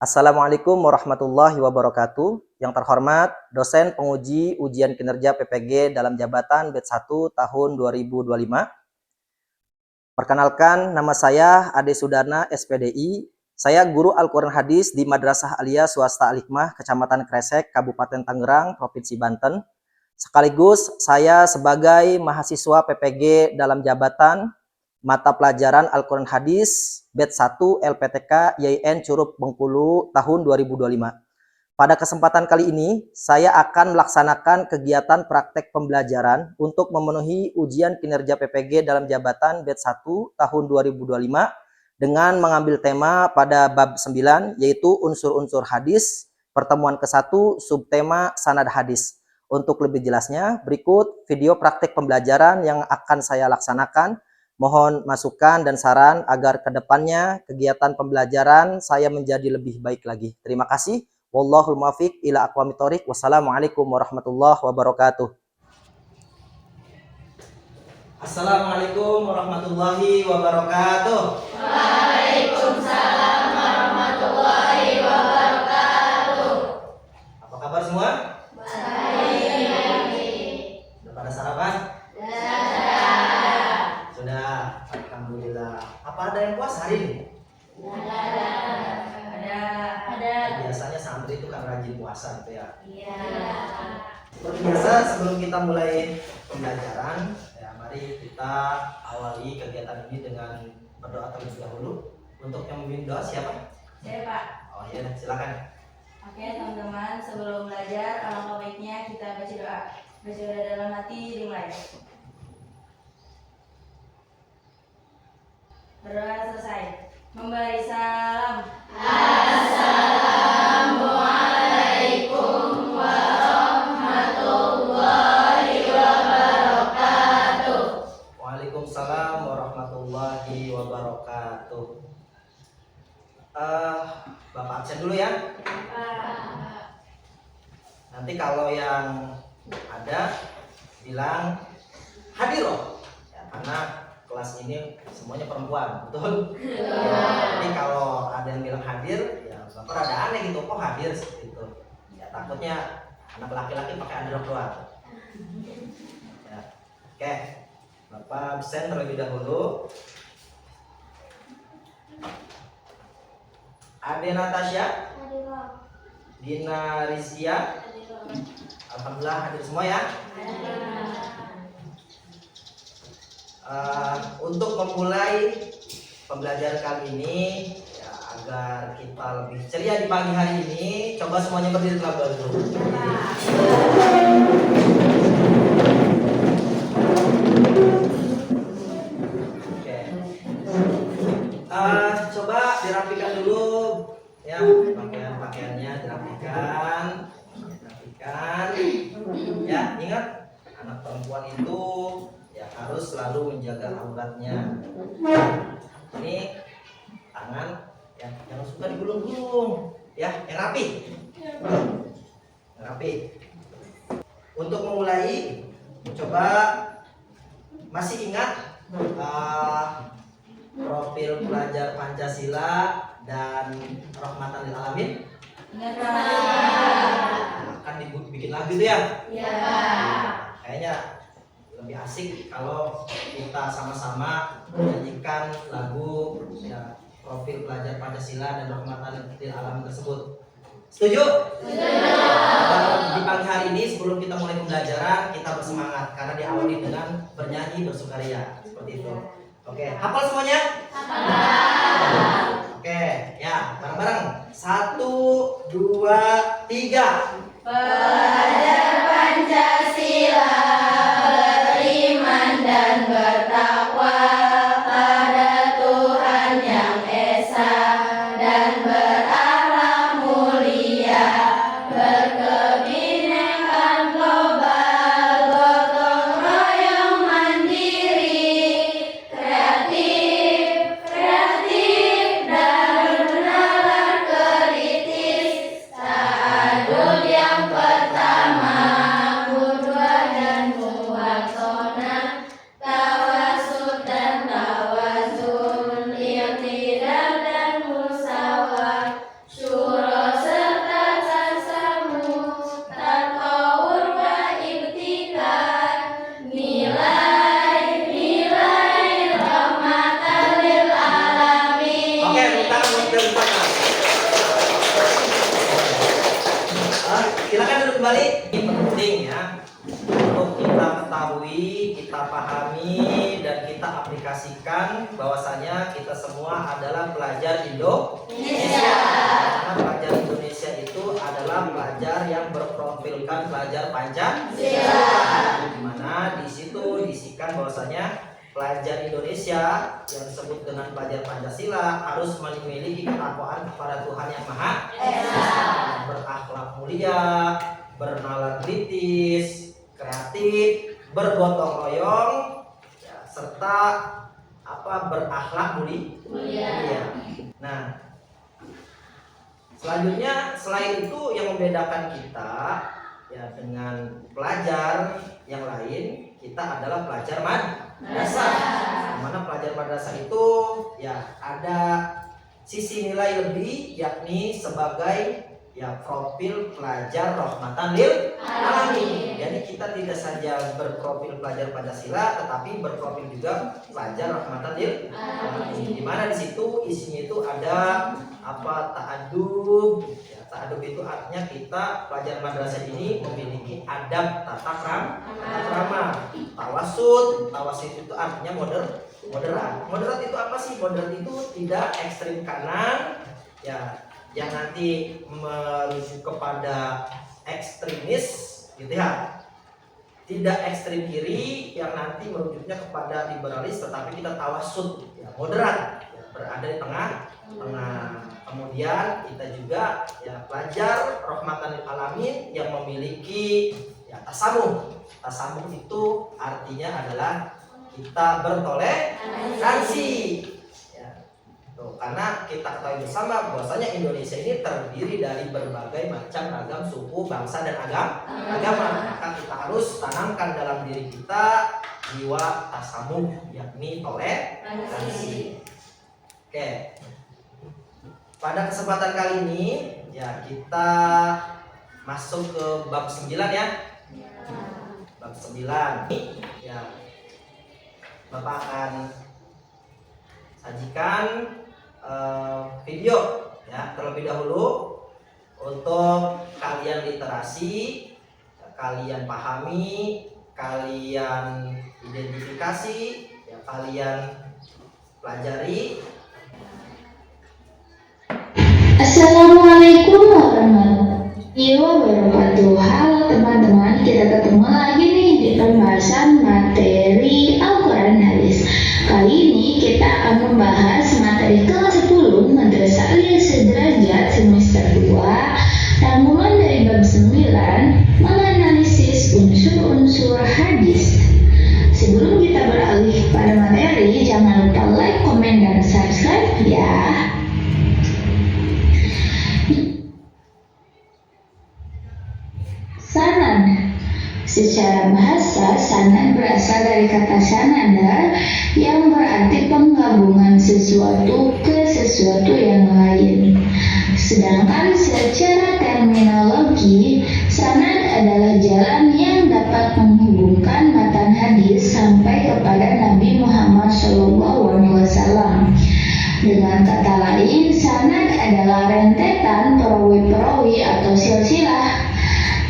Assalamualaikum warahmatullahi wabarakatuh. Yang terhormat dosen penguji ujian kinerja PPG dalam jabatan batch 1 tahun 2025. Perkenalkan, nama saya Ade Sudarna, SPDI. Saya guru Al-Quran Hadis di Madrasah Aliyah Swasta Al-Hikmah, Kecamatan Kresek, Kabupaten Tangerang, Provinsi Banten. Sekaligus saya sebagai mahasiswa PPG dalam jabatan mata pelajaran Al-Quran Hadis batch 1 LPTK YIN Curup Bengkulu tahun 2025. Pada kesempatan kali ini, saya akan melaksanakan kegiatan praktek pembelajaran untuk memenuhi ujian kinerja PPG dalam jabatan batch 1 tahun 2025 dengan mengambil tema pada bab 9, yaitu unsur-unsur hadis, pertemuan ke-1, subtema sanad hadis. Untuk lebih jelasnya, berikut video praktek pembelajaran yang akan saya laksanakan. Mohon masukan dan saran agar kedepannya kegiatan pembelajaran saya menjadi lebih baik lagi. Terima kasih. Wallahul muwaffiq ila aqwamit thoriq. Wassalamualaikum warahmatullahi wabarakatuh. Assalamualaikum warahmatullahi wabarakatuh. Waalaikumsalam warahmatullahi wabarakatuh. Apa kabar semua? Baik. Sudah pada sarapan? Sudah. Sudah. Alhamdulillah. Apa ada yang puasa hari ini? Ada. Biasanya santri itu kan rajin puasa gitu ya. Iya. Seperti biasa, sebelum kita mulai pembelajaran, ya mari kita awali kegiatan ini dengan berdoa terlebih dahulu. Untuk yang memimpin doa siapa? Saya Pak. Oh iya, silakan. Oke teman-teman, sebelum belajar alangkah baiknya kita baca doa. Baca doa dalam hati dimulai. Berdoa selesai. Memberi salam. Assalamualaikum warahmatullahi wabarakatuh. Waalaikumsalam warahmatullahi wabarakatuh. Bapak absen dulu ya. Nanti kalau yang ada bilang hadir loh, ya, karena kelas ini semuanya perempuan, betul? Ya, jadi kalau ada yang bilang hadir, ya bapak rada aneh gitu, kok hadir seperti itu. Ya takutnya anak laki-laki pakai underwear doang. Ya. Oke, bapak absen terlebih dahulu. Ade Natasha, Dina Rizia, alhamdulillah hadir semua ya. Untuk memulai pembelajaran kali ini, ya, agar kita lebih ceria di pagi hari ini, coba semuanya berdiri terlebih dahulu. Oke. Coba dirapikan dulu, ya, pakaiannya dirapikan. Ya, ingat anak perempuan itu ya harus selalu menjaga auratnya. Ini tangan ya jangan suka digulung-gulung, ya yang rapi. Untuk memulai, coba masih ingat profil pelajar Pancasila dan Rahmatan lil Alamin? Ingat Akan dibikin lagu itu ya? Iya. Kayaknya lebih asik kalau kita sama-sama menyanyikan lagu ya, profil pelajar Pancasila dan Rahmatan lil Alamin tersebut. Setuju? Setuju. Di pagi hari ini sebelum kita mulai pembelajaran kita bersemangat karena diawali dengan bernyanyi bersukaria seperti itu. Oke, hafal semuanya? Hafal. Oke, ya bareng-bareng. 1, 2, 3. Pelajar Pancasila beriman dan bertakwa pada Tuhan Yang Esa dan berakhlak mulia, berkebinekaan global, gotong royong mandiri, kreatif dan bernalar kritis, ta'adul yang pertama, kedua dan kembali. Ini penting ya untuk kita ketahui, kita pahami, dan kita aplikasikan bahwasanya kita semua adalah pelajar Indonesia. Karena pelajar Indonesia itu adalah pelajar yang berprofilkan pelajar Pancasila. Di mana di situ diisikan bahwasanya pelajar Indonesia yang disebut dengan pelajar Pancasila harus memiliki ketakwaan kepada Tuhan Yang Maha Esa, berakhlak mulia, bernalar kritis, kreatif, bergotong royong, ya, serta berakhlak mulia. Nah, selanjutnya selain itu yang membedakan kita ya dengan pelajar yang lain, kita adalah pelajar madrasah. Mana pelajar madrasah itu ya ada sisi nilai lebih, yakni sebagai ya profil pelajar rahmatan lil alamin. Jadi kita tidak saja berprofil pelajar Pancasila, tetapi berprofil juga pelajar rahmatan lil alamin. Di mana di situ isinya itu ada ta'adub. Ya, ta'adub itu artinya kita pelajar madrasah ini memiliki adab tata krama. Tawasud itu artinya moderat. Moderat itu apa sih? Moderat itu tidak ekstrim kanan, ya, yang nanti merujuk kepada ekstremis, gitu ya. Tidak ekstrim kiri yang nanti merujuknya kepada liberalis, tetapi kita tawasud, ya, moderat, ya, berada di tengah. Kemudian kita juga ya pelajar rahmatan lil alamin yang memiliki ya tasamuh. Tasamuh itu artinya adalah kita bertoleransi. Karena kita ketahui bersama bahwasanya Indonesia ini terdiri dari berbagai macam ragam suku, bangsa, dan agama. Maka kita harus tanamkan dalam diri kita jiwa tasamuh, yakni toleransi. Oke. Pada kesempatan kali ini ya kita masuk ke bab 9 ya. Bab 9 ya Bapak akan sajikan video ya terlebih dahulu untuk kalian literasi, kalian pahami, kalian identifikasi, ya kalian pelajari. Assalamualaikum warahmatullahi wabarakatuh. Halo teman-teman, kita ketemu lagi nih di pembahasan materi Al-Quran Hadis. Kali ini kita akan membahas materi kelas 10 Madrasah Aliyah Sederajat semester 2 dan mulai dari bab 9 menganalisis unsur-unsur hadis. Sebelum kita beralih pada materi, jangan lupa like, komen, dan subscribe ya. Sanad. Secara bahasa, sanad berasal dari kata sanada yang berarti penggabungan sesuatu ke sesuatu yang lain. Sedangkan secara terminologi, sanad adalah jalan yang dapat menghubungkan matan hadis sampai kepada Nabi Muhammad SAW. Dengan kata lain, sanad adalah rentetan perawi-perawi atau silsilah.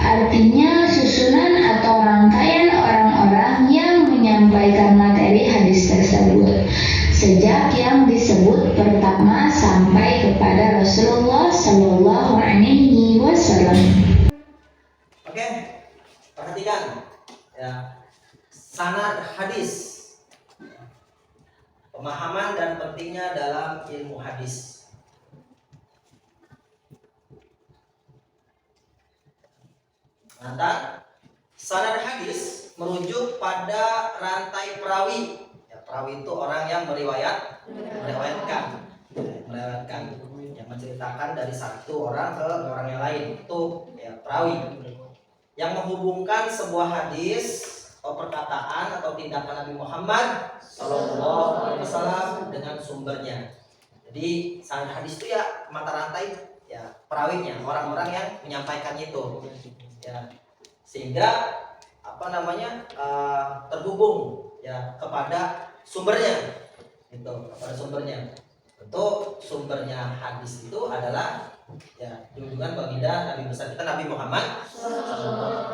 Artinya susunan atau rangkaian orang-orang yang menyampaikan materi hadis tersebut, sejak yang disebut pertama sampai kepada Rasulullah Shallallahu Alaihi Wasallam. Oke, perhatikan ya sanad hadis, pemahaman dan pentingnya dalam ilmu hadis. Nah, sanad hadis merujuk pada rantai perawi. Ya, perawi itu orang yang meriwayatkan, yang menceritakan dari satu orang ke orang yang lain. Itu ya perawi yang menghubungkan sebuah hadis atau perkataan atau tindakan Nabi Muhammad SAW dengan sumbernya. Jadi sanad hadis itu ya mata rantai ya perawinya, orang-orang yang menyampaikannya itu. Ya, sehingga terhubung ya kepada sumbernya, itu kepada sumbernya. Tentu sumbernya hadis itu adalah ya junjungan baginda Nabi besar kita Nabi Muhammad SAW.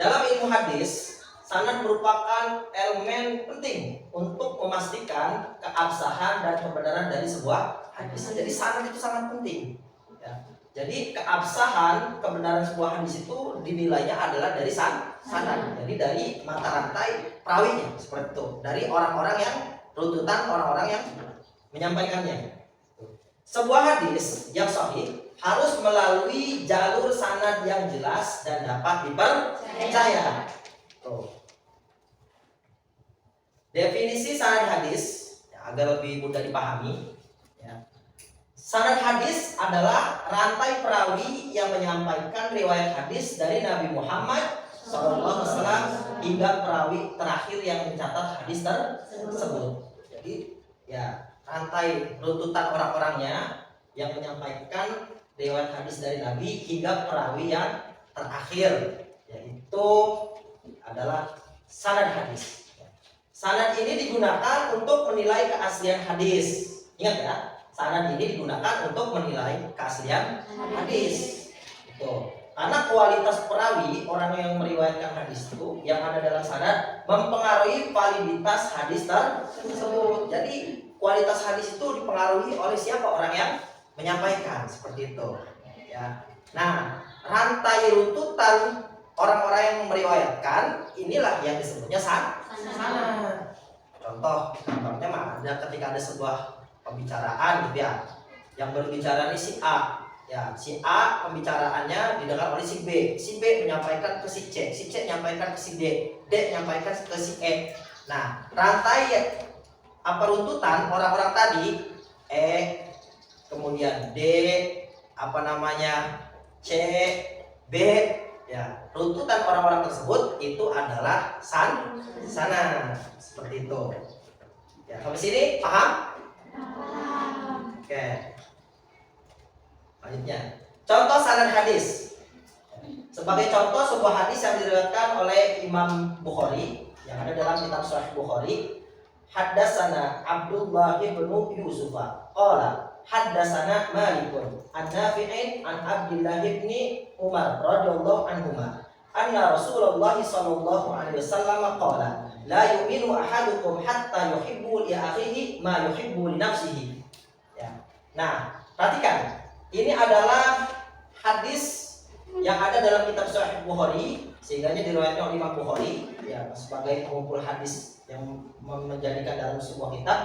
Dalam ilmu hadis, sanad merupakan elemen penting untuk memastikan keabsahan dan kebenaran dari sebuah hadis. Jadi sanad itu sangat penting. Ya. Jadi keabsahan kebenaran sebuah hadis itu dinilainya adalah dari sanad. Jadi dari mata rantai perawinya seperti itu. Dari orang-orang yang runtutan orang-orang yang menyampaikannya. Sebuah hadis yang sahih harus melalui jalur sanad yang jelas dan dapat dipercaya. Tuh. Definisi sanad hadis ya, agar lebih mudah dipahami. Ya. Sanad hadis adalah rantai perawi yang menyampaikan riwayat hadis dari Nabi Muhammad SAW hingga perawi terakhir yang mencatat hadis tersebut. Jadi ya rantai runtutan orang-orangnya yang menyampaikan riwayat hadis dari Nabi hingga perawi yang terakhir, yaitu adalah sanad hadis. Sanad ini digunakan untuk menilai keaslian hadis. Ingat ya, sanad ini digunakan untuk menilai keaslian hadis. Itu. Karena kualitas perawi orang yang meriwayatkan hadis itu yang ada dalam sanad mempengaruhi validitas hadis tersebut. Jadi kualitas hadis itu dipengaruhi oleh siapa orang yang menyampaikan, seperti itu. Ya. Nah, rantai runtutan orang-orang yang meriwayatkan inilah yang disebutnya sanad. Contohnya ada ketika ada sebuah pembicaraan gitu ya, yang berbicara ini si A. Ya, si A pembicaraannya didengar oleh si B menyampaikan ke si C menyampaikan ke si D menyampaikan ke si E. Nah, rantai runtutan orang-orang tadi E, kemudian D, C, B, ya, runtutan orang-orang tersebut itu adalah sanad. Seperti itu. Ya, sampai sini paham? Oke. Selanjutnya, contoh sanad hadis. Sebagai contoh sebuah hadis yang diriwayatkan oleh Imam Bukhari yang ada dalam kitab Sahih Bukhari, haddatsana Abdullah bin Yusuf qala haddatsana Malikun an Nafi'in an Abdullah bin Umar radhiyallahu anhuma anna Rasulullah sallallahu alaihi wasallam qala la yu'minu ahadukum hatta yuhibbu li akhihi ma yuhibbu li nafsihi. Ya. Nah, perhatikan. Ini adalah hadis yang ada dalam kitab Sahih Bukhari, sehingga diriwayatkan oleh Imam Bukhari ya, sebagai pengumpul hadis yang menjadikan dalam sebuah kitab.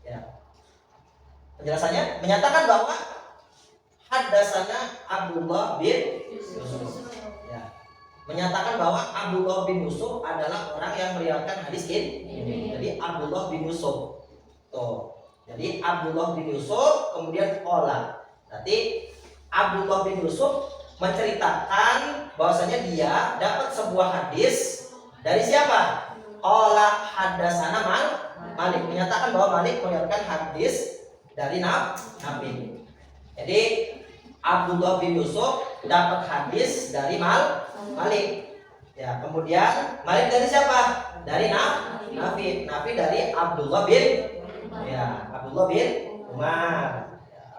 Ya. Penjelasannya menyatakan bahwa haddatsana Abdullah bin Yusuf. Ya. Menyatakan bahwa Abdullah bin Yusuf adalah orang yang meriwayatkan hadis ini. Jadi Abdullah bin Yusuf. Tuh. Jadi Abdullah bin Yusuf kemudian qala. Berarti Abdullah bin Yusuf menceritakan bahwasanya dia dapat sebuah hadis dari siapa? Qala haddatsana Malik, menyatakan bahwa Malik meriwayatkan hadis dari Nabi. Jadi Abdullah bin Yusuf dapat hadis dari Malik. Ya, kemudian Malik dari siapa? Dari Nabi. Nabi dari Abdullah bin Umar.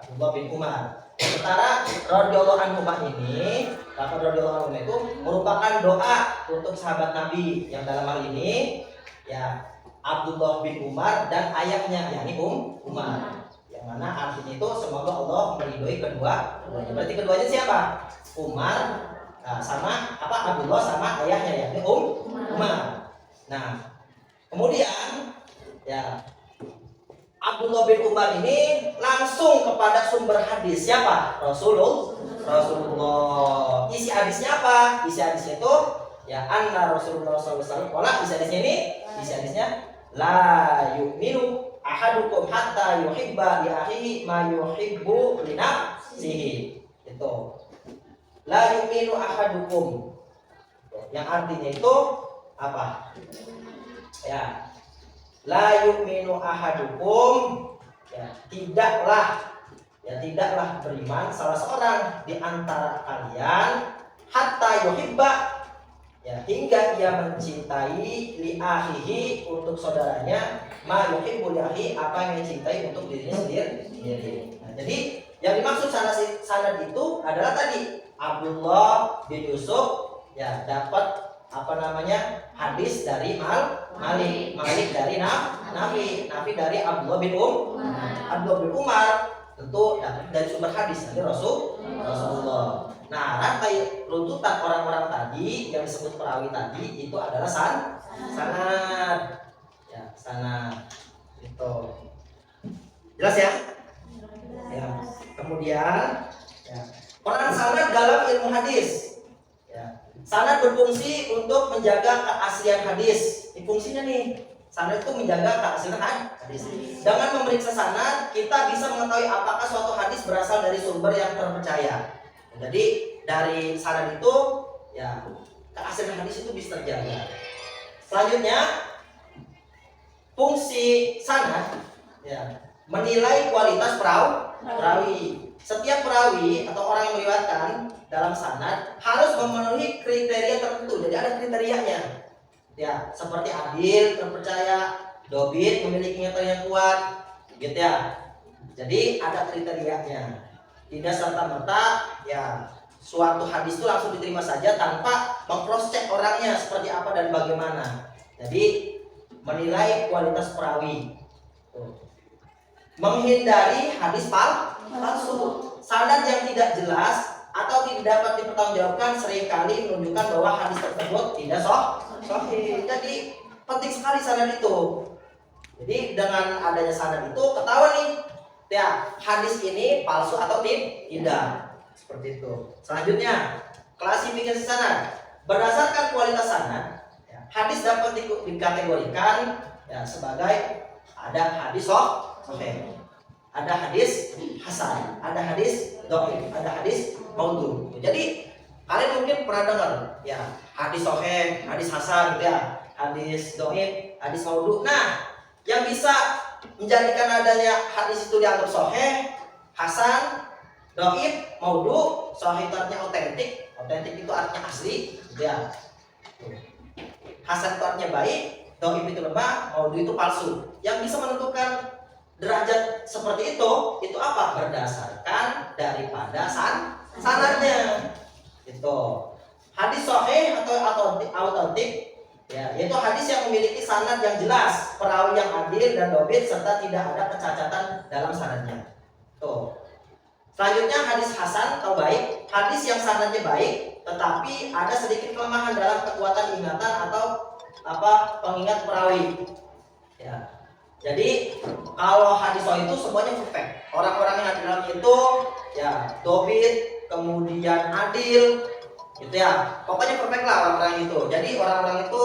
Abdullah bin Umar. Sementara radhiyallahu anhu ini, kata radhiyallahu anhu itu merupakan doa untuk sahabat Nabi yang dalam hal ini ya Abdullah bin Umar dan ayahnya yakni Umar. Yang mana artinya itu semoga Allah meridhoi keduanya. Berarti keduanya siapa? Umar sama Abdullah sama ayahnya yakni Umar. Nah, kemudian ya Abdullah bin Umar ini langsung kepada sumber hadis siapa? Rasulullah. Isi hadisnya apa? Isi hadisnya itu ya anna Rasulullah SAW. Isi hadisnya ini, isi hadisnya la yu'minu ahadukum hatta yuhibba li akhihi ma yuhibbu li nafsihi. Itu. La yu'minu ahadukum. Yang artinya itu apa? Ya. La yu'minu ahadukum, ya, tidaklah beriman salah seorang di antara kalian hatta yuhibba Ya, hingga ia mencintai li akhihi untuk saudaranya ma yuhibbu li akhi apa yang dicintai untuk dirinya sendiri. Nah, jadi yang dimaksud sanad itu adalah tadi Abdullah bin Yusuf ya dapat hadis dari Malik dari Nafi dari Abdullah bin Umar tentu dapat dari sumber hadis dari Rasulullah. Nah, rantai runtutan orang-orang tadi yang disebut perawi tadi itu adalah sanad. Ya, sanad. Itu. Jelas ya? Ya. Kemudian ya, peran sanad dalam ilmu hadis. Ya. Sanad berfungsi untuk menjaga keaslian hadis. Ini fungsinya nih. Sanad itu menjaga keaslian hadis. Dengan memeriksa sanad, kita bisa mengetahui apakah suatu hadis berasal dari sumber yang terpercaya. Jadi dari sanad itu ya keaslian hadis itu bisa terjaga. Selanjutnya fungsi sanad ya menilai kualitas perawi. Setiap perawi atau orang yang meriwayatkan dalam sanad harus memenuhi kriteria tertentu. Jadi ada kriterianya. Ya, seperti adil, terpercaya, dobit, memiliki ingatan yang kuat, gitu ya. Jadi ada kriterianya. Tidak serta-merta ya suatu hadis itu langsung diterima saja tanpa meng-cross check orangnya seperti apa dan bagaimana. Jadi menilai kualitas perawi. Menghindari hadis palsu. Sanad yang tidak jelas atau tidak dapat dipertanggungjawabkan seringkali menunjukkan bahwa hadis tersebut tidak sahih. Jadi penting sekali sanad itu. Jadi dengan adanya sanad itu ketahuan nih ya hadis ini palsu atau tidak. Seperti itu. Selanjutnya klasifikasi sanad. Berdasarkan kualitas sanad ya, hadis dapat dikategorikan ya, sebagai ada hadis sahih, ada hadis hasan, ada hadis dhaif, ada hadis maudhu. Jadi kalian mungkin pernah dengar ya hadis sahih, hadis hasan gitu ya, hadis dhaif, hadis maudhu. Nah, yang bisa menjadikan adanya hadis itu dianggap sahih, hasan, dhaif, maudhu. Sahih itu artinya otentik, otentik itu artinya asli, gitu ya. Hasan itu artinya baik, dhaif itu lemah, maudhu itu palsu. Yang bisa menentukan derajat seperti itu apa? Berdasarkan daripada sanadnya. Itu. Hadis sahih atau autentik ya, yaitu hadis yang memiliki sanad yang jelas, perawi yang adil dan dobit serta tidak ada kecacatan dalam sanadnya. Tuh. Selanjutnya hadis hasan atau baik, hadis yang sanadnya baik tetapi ada sedikit kelemahan dalam kekuatan ingatan atau pengingat perawi. Ya. Jadi kalau hadis sahih itu semuanya perfect. Orang-orang yang ada dalam itu ya dobit, kemudian adil, gitu ya. Pokoknya perfect lah orang-orang itu. Jadi orang-orang itu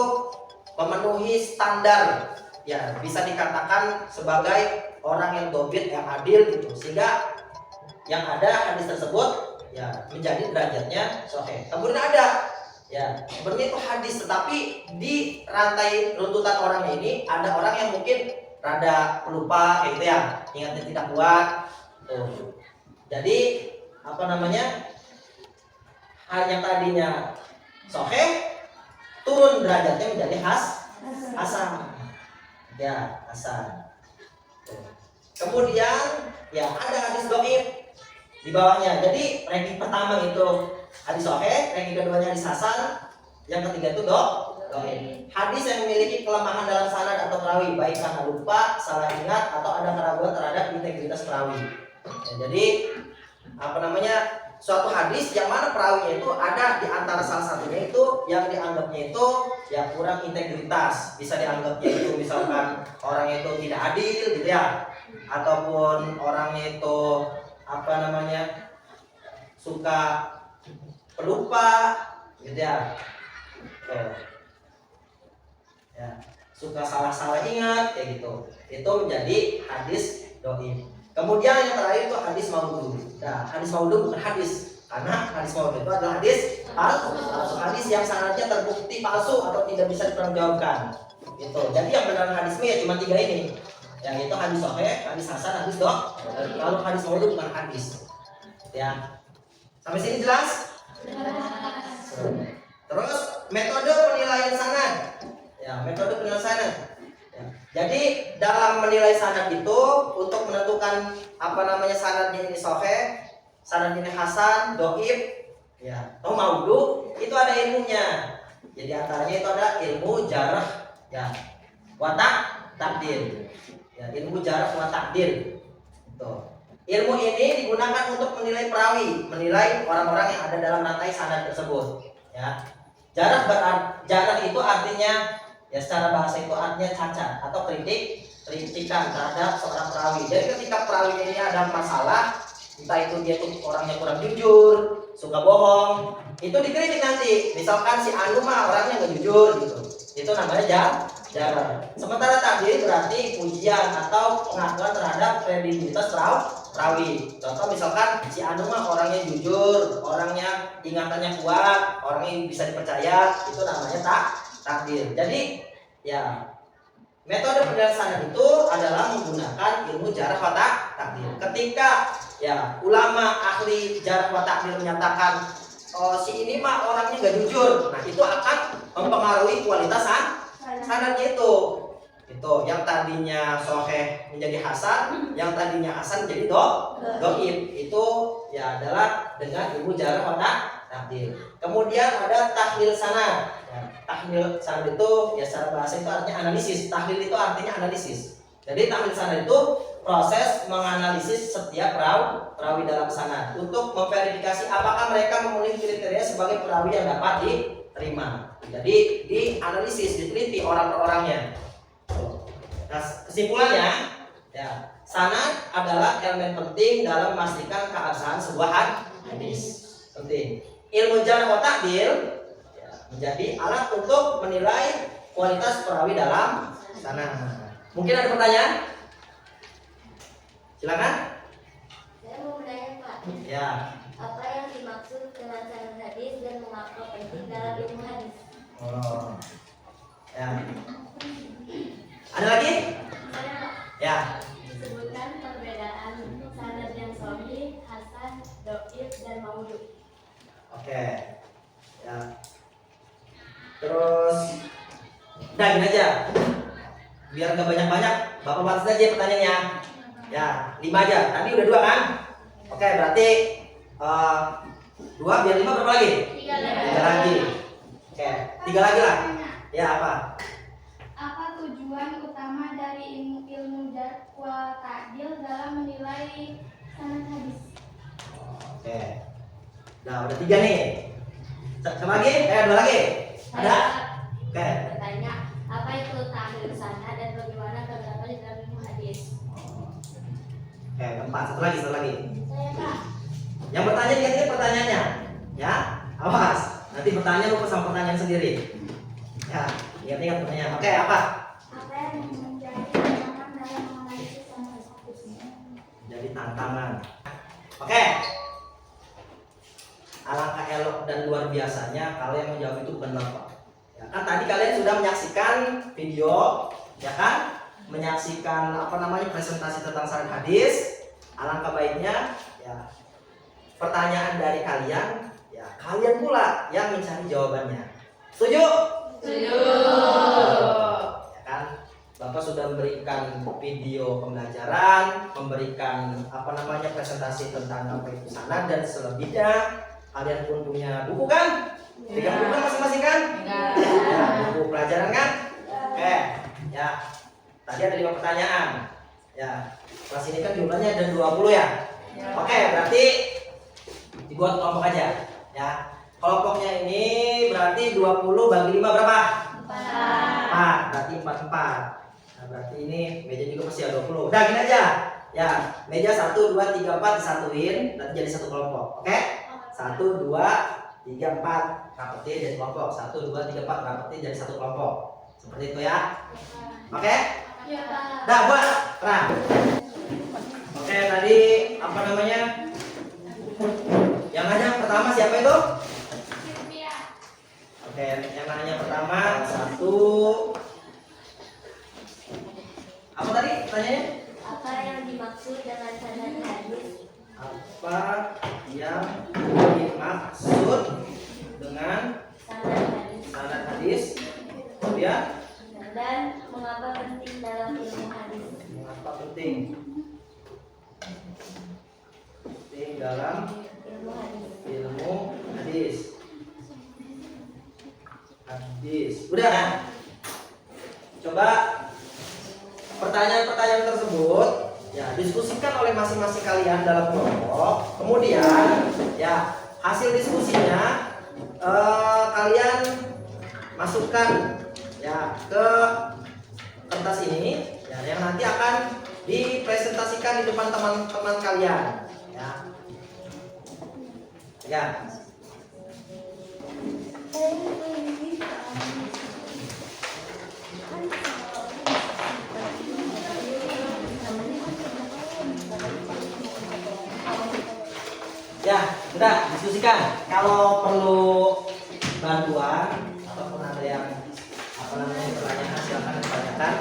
memenuhi standar ya, bisa dikatakan sebagai orang yang dobit, yang adil gitu. Sehingga yang ada hadis tersebut ya menjadi derajatnya sahih. Kemudian ada ya sebenarnya itu hadis, tetapi di rantai runtutan orang ini ada orang yang mungkin rada pelupa kayak gitu ya, ingatnya tidak kuat tuh. Jadi hal yang tadinya sahih turun derajatnya menjadi hasan ya, hasan. Kemudian ya ada hadis dhaif di bawahnya. Jadi ranking pertama itu hadis sahih, ranking keduanya hadis hasan, yang ketiga itu dhaif. Hadis yang memiliki kelemahan dalam sanad atau perawi, baik karena lupa, salah ingat, atau ada keraguan terhadap integritas perawi. Ya, jadi suatu hadis yang mana perawinya itu ada di antara salah satunya itu yang dianggapnya itu ya kurang integritas, bisa dianggapnya itu misalkan orangnya itu tidak adil gitu ya, ataupun orangnya itu suka pelupa gitu ya. Ya, suka salah-salah ingat kayak gitu. Itu menjadi hadis dhaif. Kemudian yang terakhir itu hadis maudhu. Nah, hadis maudhu bukan hadis, karena hadis maudhu itu adalah hadis palsu, hadis yang sanadnya terbukti palsu atau tidak bisa dipertanggungjawabkan. Itu. Jadi yang benar hadisnya ya cuma 3 ini. Yang itu hadis sahih, hadis hasan, hadis dhaif. Kalau hadis maudhu bukan hadis. Ya. Sampai sini jelas? Terus metode penilaian sanad. Ya, metode penilaian sanad. Ya. Jadi dalam menilai sanad itu untuk menentukan apa namanya sanadnya ini sahih, sanad ini hasan, dhaif, ya, atau maudhu, itu ada ilmunya. Jadi antaranya itu ada ilmu jarh, ya, wa ta'dil. Ya, ilmu jarh wa ta'dil. Itu. Ilmu ini digunakan untuk menilai perawi, menilai orang-orang yang ada dalam rantai sanad tersebut. Ya, jarh itu artinya, ya secara bahasa itu artinya cacat atau kritikan terhadap seorang perawi. Jadi ketika perawi ini ada masalah, entah itu dia tuh orangnya kurang jujur, suka bohong, itu dikritik nanti. Misalkan si Anu mah orangnya nggak jujur gitu, itu namanya jarh. Sementara ta'dil berarti pujian atau pengakuan terhadap kredibilitas perawi. Contoh misalkan si Anu mah orangnya jujur, orangnya ingatannya kuat, orangnya bisa dipercaya, itu namanya ta'dil. Jadi ya, metode penilaian sanad itu adalah menggunakan ilmu jarh wa ta'dil. Ketika ya ulama ahli jarh wa ta'dil menyatakan si ini mah orangnya nggak jujur, nah itu akan mempengaruhi kualitas sanadnya itu. Itu yang tadinya sahih menjadi hasan, yang tadinya hasan menjadi dhaif. Itu ya adalah dengan ilmu jarh wa ta'dil. Kemudian ada tahlil sanad. Ya, tahlil sanad itu ya secara bahasa itu artinya analisis. Tahlil itu artinya analisis. Jadi tahlil sanad itu proses menganalisis setiap perawi dalam sanad untuk memverifikasi apakah mereka memenuhi kriteria sebagai perawi yang dapat diterima. Jadi dianalisis, diteliti orang per orangnya. Nah, kesimpulannya, ya, sanad adalah elemen penting dalam memastikan keabsahan sebuah hadis. Penting. Ilmu jarh wa ta'dil ya, menjadi alat untuk menilai kualitas perawi dalam sanad. Mungkin ada pertanyaan? Silakan. Saya mau menanya Pak, Ya. apa yang dimaksud dengan sanad hadis dan mengapa penting dalam ilmu hadis? Oh. Ya. Ada lagi? Saya Pak, Ya. disebutkan perbedaan sanad yang sahih, hasan, dhaif, dan maudhu. Oke. Ya. Terus udah gini aja. Biar nggak banyak-banyak, Bapak batas aja pertanyaannya. Ya, 5 aja. Tadi udah 2 kan? Oke, berarti 2 biar 5 berapa lagi? 3 lagi. Oke, 3 lagi lah. Ya, apa? Apa tujuan utama dari ilmu jarh wa ta'dil dalam menilai sanad hadis? Oke. Nah, udah 3 nih. Sama lagi? 2 lagi. Ada? Oke. Bertanya, apa itu tahlil sanad dan bagaimana terdapat di dalam ilmu hadis? Oke, keempat. Satu lagi. Saya Pak, Yang bertanya diganti pertanyaannya. Ya, awas. Nanti bertanya lupa sama pertanyaan sendiri. Ya, ingat pertanyaan. Oke, apa? Apa yang menjadi tantangan dalam menganalisis sanad hadis? Jadi tantangan. Oke. Alangkah elok dan luar biasanya kalau yang menjawab itu benar, Pak. Ya kan tadi kalian sudah menyaksikan video, ya kan? Menyaksikan apa namanya presentasi tentang sanad hadis. Alangkah baiknya ya pertanyaan dari kalian, ya kalian pula yang mencari jawabannya. Setuju? Setuju. Ya kan? Bapak sudah memberikan video pembelajaran, memberikan apa namanya presentasi tentang apa itu sanad dan selebihnya. Kalian pun punya buku kan? 3 buku kan masing-masing kan? Ya, buku pelajaran kan? Oke, ya. Tadi ada 5 pertanyaan. Ya, kelas ini kan jumlahnya ada 20 ya. Oke, berarti dibuat kelompok aja. Ya, kelompoknya ini berarti 20 bagi 5 berapa? 4. Berarti 4. Nah, berarti ini meja juga masih ada 20. Udah gini aja. Ya, meja 1, 2, 3, 4 disatuin nanti jadi satu kelompok. Oke? 1, 2, 3, 4 rapetin jadi kelompok. 1, 2, 3, 4 rapetin jadi satu kelompok. Seperti itu ya. Oke? Ya Pak. Dah buat terang. Oke, tadi apa namanya? Yang nanya pertama siapa itu? Silvia. Oke, yang nanya pertama 1. Apa tadi pertanyaannya? apa yang dimaksud dengan sanad hadis? Apa yang dimaksud dengan Sanad hadis Sanad hadis. Kemudian Dan mengapa penting dalam ilmu hadis? mengapa penting? Penting dalam Ilmu hadis. ilmu hadis. Hadis. Udah kan? Coba pertanyaan-pertanyaan tersebut ya diskusikan oleh masing-masing kalian dalam kelompok. Kemudian ya hasil diskusinya kalian masukkan ya ke kertas ini ya, yang nanti akan dipresentasikan di depan teman-teman kalian ya. Ya. Ya, udah diskusikan. Kalau perlu bantuan ataupun ada yang pertanyaan silakan ditanyakan.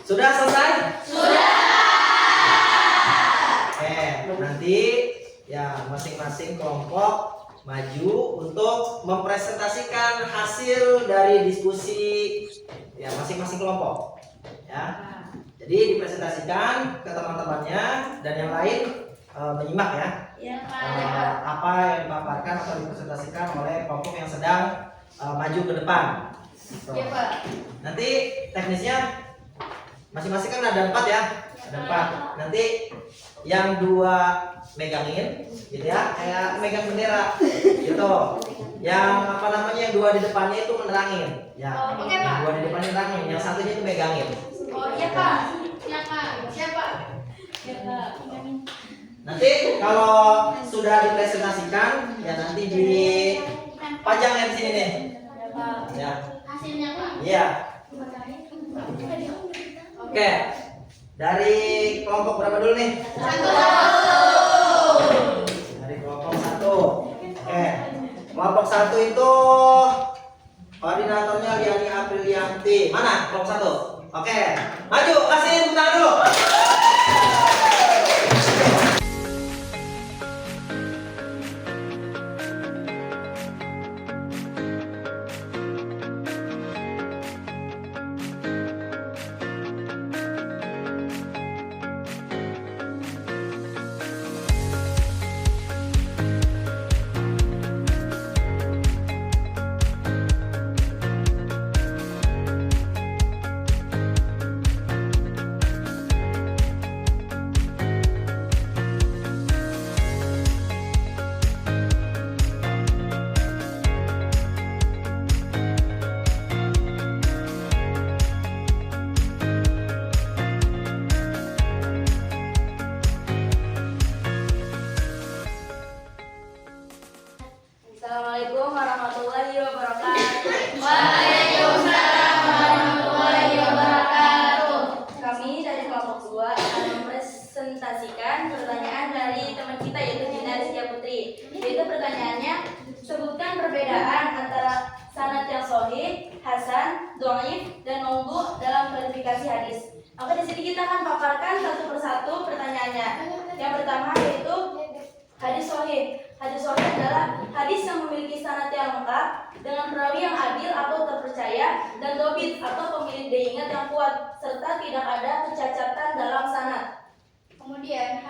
Sudah selesai? Sudah. Oke, nanti ya masing-masing kelompok maju untuk mempresentasikan hasil dari diskusi ya masing-masing kelompok. Ya. Jadi dipresentasikan ke teman-temannya dan yang lain menyimak ya. Iya, Pak. Apa yang dipaparkan atau dipresentasikan oleh kelompok yang sedang maju ke depan. Tuh. Iya, Pak. Nanti teknisnya masing-masing kan ada 4 ya, ada 4. Nanti yang 2 megangin, gitu ya, kayak megang bendera, gitu. Yang apa namanya yang 2 di depannya itu menerangin, ya. Oke, Yang Pak. 2 di depannya menerangin, yang satunya itu megangin. Oh iya, Pak. Iya, Pak. Siapa? Iya, Pak. Nanti kalau sudah dipresentasikan, ya nanti dipajang ya di sini nih, ya. Hasilnya Pak. Iya. Oke, dari kelompok berapa dulu nih? 1. Dari kelompok 1. Oke, kelompok 1 itu koordinatornya Liani Aprilianti. Mana kelompok 1? Oke, maju, kasih tepuk tangan dulu. dhaif, dan maudhu dalam klasifikasi hadis. Maka di sini kita akan paparkan satu persatu pertanyaannya. Yang pertama yaitu hadis sahih. Hadis sahih adalah hadis yang memiliki sanad yang lengkap dengan perawi yang adil atau terpercaya dan dobit atau pemilik daya ingat yang kuat serta tidak ada kecacatan dalam sanad. Kemudian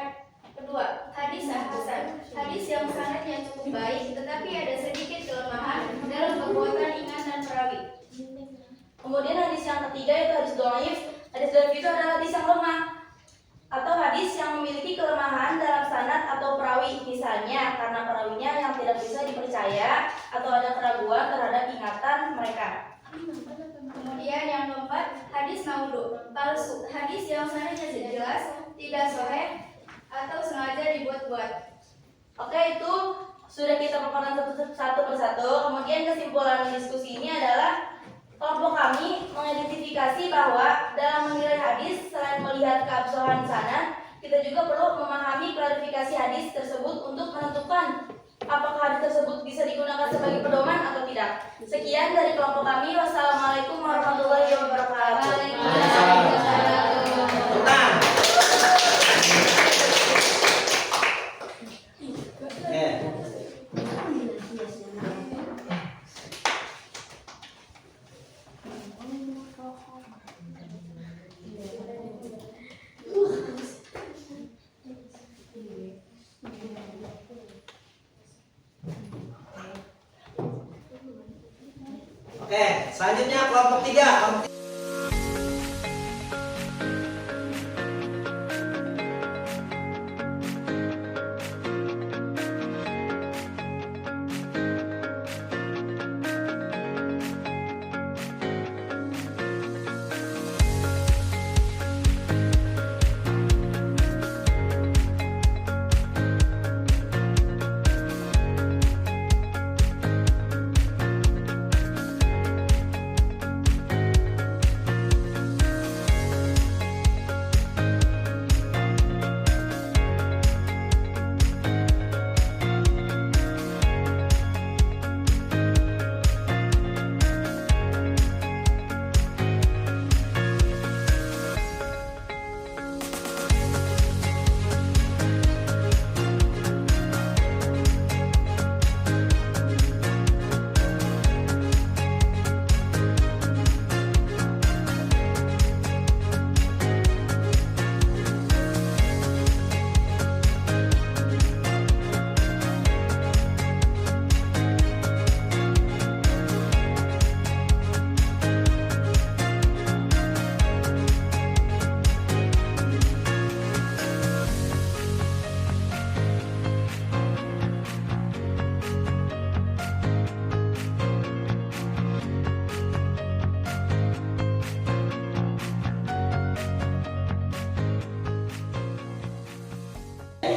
kedua, hadis hasan. Hadis yang sanadnya cukup baik tetapi ada sedikit kelemahan dalam kekuatan ingat dan perawi. Kemudian hadis yang ketiga yaitu hadis dhaif. Hadis dhaif itu adalah hadis yang lemah atau hadis yang memiliki kelemahan dalam sanad atau perawi, misalnya karena perawinya yang tidak bisa dipercaya atau ada keraguan terhadap ingatan mereka. Kemudian yang keempat, hadis maudhu, palsu. Hadis yang sanadnya jelas, tidak sahih atau sengaja dibuat-buat. Oke, itu sudah kita paparkan satu persatu. Kemudian kesimpulan diskusi ini adalah kelompok kami mengidentifikasi bahwa dalam menilai hadis, selain melihat keabsahan sanad, kita juga perlu memahami klarifikasi hadis tersebut untuk menentukan apakah hadis tersebut bisa digunakan sebagai pedoman atau tidak. Sekian dari kelompok kami. Wassalamualaikum warahmatullahi wabarakatuh. Tenang. Oke, selanjutnya kelompok 3.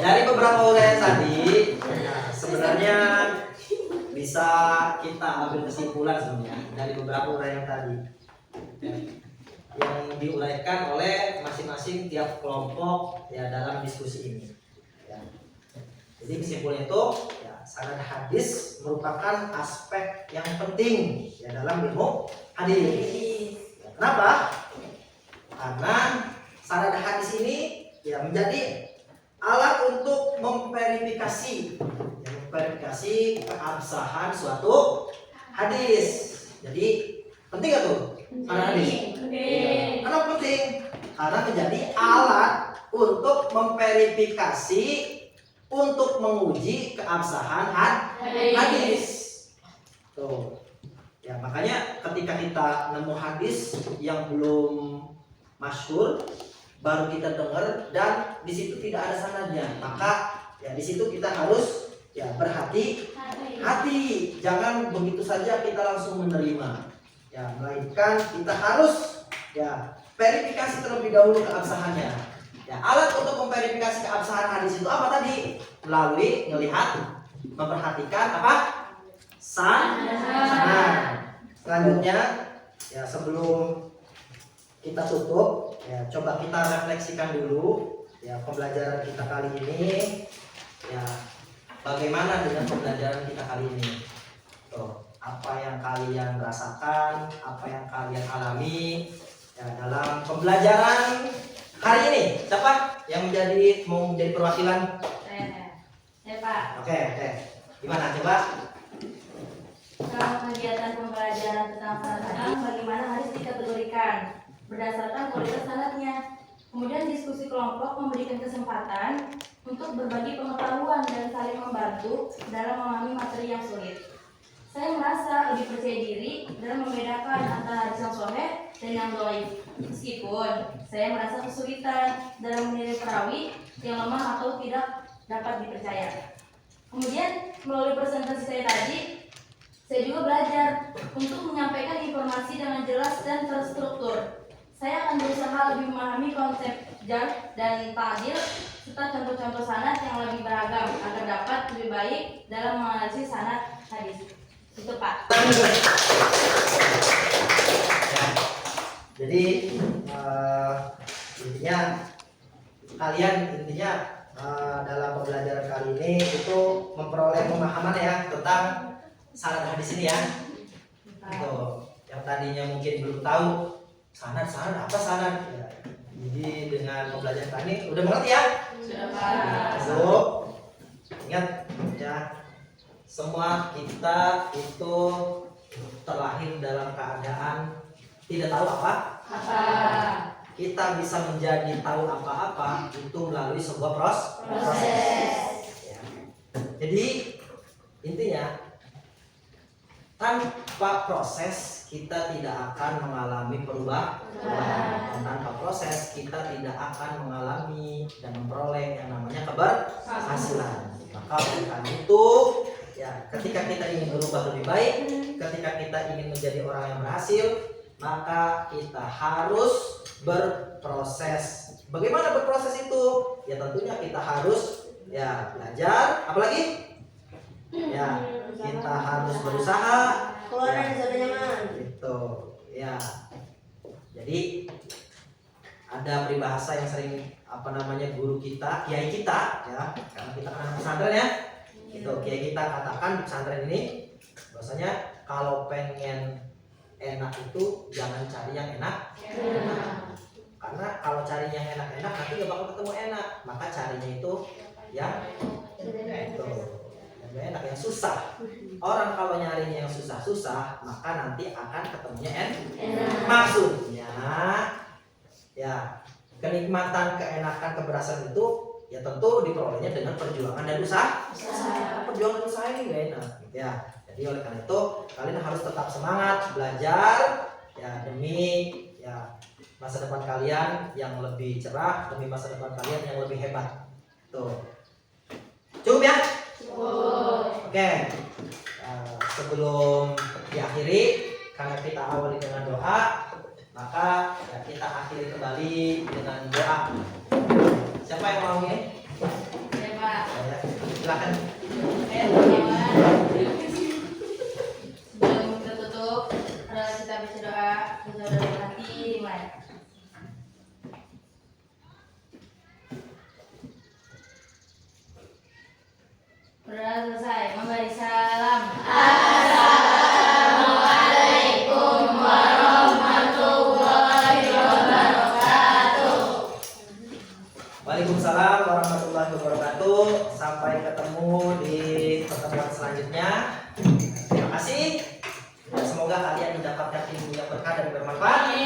Dari beberapa uraian tadi, sebenarnya bisa kita ambil kesimpulan sebenarnya dari beberapa uraian tadi yang diuraikan oleh masing-masing tiap kelompok ya dalam diskusi ini. Ya. Jadi kesimpulan itu ya, sanad hadis merupakan aspek yang penting ya dalam ilmu hadis. Ya, kenapa? Karena sanad hadis ini ya menjadi alat untuk memverifikasi keabsahan suatu hadis. Jadi penting gak tuh sanad hadis? Kenapa penting? Karena menjadi alat untuk memverifikasi, untuk menguji keabsahan hadis. Tuh. Ya makanya ketika kita nemu hadis yang belum masyhur, baru kita dengar dan di situ tidak ada sanadnya, maka ya di situ kita harus ya berhati-hati, jangan begitu saja kita langsung menerima, ya melainkan kita harus ya verifikasi terlebih dahulu keabsahannya. Ya alat untuk memverifikasi keabsahan hadis itu apa tadi? Melalui melihat, memperhatikan apa? Sanad. Selanjutnya ya sebelum kita tutup, ya coba kita refleksikan dulu ya pembelajaran kita kali ini, ya bagaimana dengan pembelajaran kita kali ini. Tuh, apa yang kalian rasakan, apa yang kalian alami ya, dalam pembelajaran hari ini. Siapa yang mau menjadi perwakilan? Saya Pak. Oke. Gimana coba? Dalam kegiatan pembelajaran tentang sanad hadis, bagaimana hadis dikategorikan berdasarkan kualitas sanadnya. Kemudian diskusi kelompok memberikan kesempatan untuk berbagi pengetahuan dan saling membantu dalam memahami materi yang sulit. Saya merasa lebih percaya diri dalam membedakan antara hadis yang sahih dan yang dhaif. Meskipun saya merasa kesulitan dalam menilai perawi yang lemah atau tidak dapat dipercaya. Kemudian melalui presentasi saya tadi, saya juga belajar untuk menyampaikan informasi dengan jelas dan terstruktur. Saya akan berusaha lebih memahami konsep jar dan ta'dil serta contoh-contoh sanad yang lebih beragam agar dapat lebih baik dalam menganalisis sanad hadis. Itu Pak. Ya. Jadi intinya kalian dalam pembelajaran kali ini itu memperoleh pemahaman ya tentang sanad hadis ini ya. Itu yang tadinya mungkin belum tahu sanad apa sanad ya. Jadi dengan pembelajaran kali ini udah mengerti ya? Sudah Pak. So, ingat ya, semua kita itu terlahir dalam keadaan tidak tahu apa. Kita bisa menjadi tahu apa-apa itu melalui sebuah proses. Ya. Jadi intinya tanpa proses kita tidak akan mengalami perubahan. Tanpa proses kita tidak akan mengalami dan memperoleh yang namanya keberhasilan. Maka oleh karena itu ya, ketika kita ingin berubah lebih baik, ketika kita ingin menjadi orang yang berhasil, maka kita harus berproses. Bagaimana berproses itu? Ya tentunya kita harus ya belajar, apalagi ya kita harus berusaha keluar dari zona nyaman. Gitu ya. Jadi ada peribahasa yang sering guru kita, kiai kita ya, karena kita kan anak pesantren ya. Itu kiai kita katakan di pesantren ini bahwasanya kalau pengen enak itu jangan cari yang enak. Karena kalau cari yang enak-enak nanti gak bakal ketemu enak. Maka carinya itu yang itu yang enak, yang susah. Orang kalau nyarinya yang susah-susah maka nanti akan ketemunya enak. Maksudnya ya kenikmatan, keenakan, keberhasilan itu ya tentu diperolehnya dengan perjuangan dan usaha. Perjuangan dan usaha ini gak enak ya. Jadi oleh karena itu kalian harus tetap semangat belajar ya demi ya masa depan kalian yang lebih cerah, demi masa depan kalian yang lebih hebat. Tuh. Cukup ya? Cukup. Oke. Sebelum diakhiri karena kita awali dengan doa, maka ya, kita akhiri kembali dengan doa. Siapa yang mau ini? Ya Pak. Ya, silakan. Sebelum kita tutup, kita baca doa dari hati dimulai. Sudah selesai memberi salam. Assalamualaikum warahmatullahi wabarakatuh. Waalaikumsalam warahmatullahi wabarakatuh. Sampai ketemu di pertemuan selanjutnya. Terima kasih. Dan semoga kalian mendapatkan ilmu yang berkah dan bermanfaat.